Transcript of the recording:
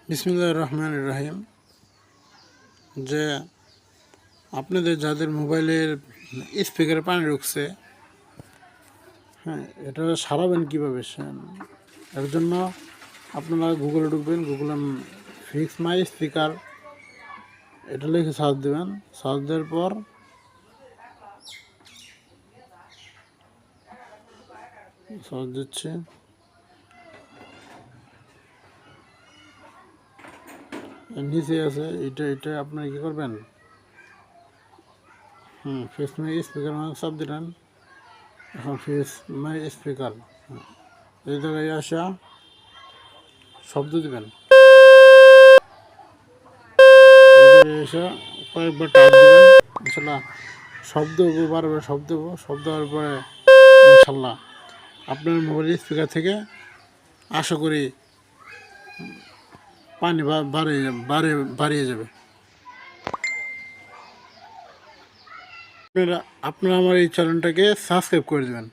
বিসমিল্লাহির রহমানির রহিম। যে আপনাদের যাদের মোবাইলের স্পিকারে পানি ঢুকছে, হ্যাঁ, এটা সারাবেন কীভাবে? এর জন্য আপনারা গুগলে ঢুকবেন, গুগলে ফিক্স মাই স্পিকার এটা লিখে সার্চ দেবেন। সার্চ দেওয়ার পর সার্চ দিচ্ছে, নিচে আছে এটা আপনারা কী করবেন, ফিক্স মাই স্পিকার মানে চাপ দিলেন। এখন ফিক্স মাই স্পিকার এই জায়গায় আসা শব্দ দিবেন, এসে কয়েকবার টাচ দিবেন। ইনশাল্লাহ শব্দ বারবার শব্দ হওয়ার পরে ইনশাল্লাহ আপনার মোবাইল স্পিকার থেকে আশা করি পানি বাড়িয়ে যাবে। আপনারা আমার এই চ্যানেলটাকে সাবস্ক্রাইব করে দেবেন।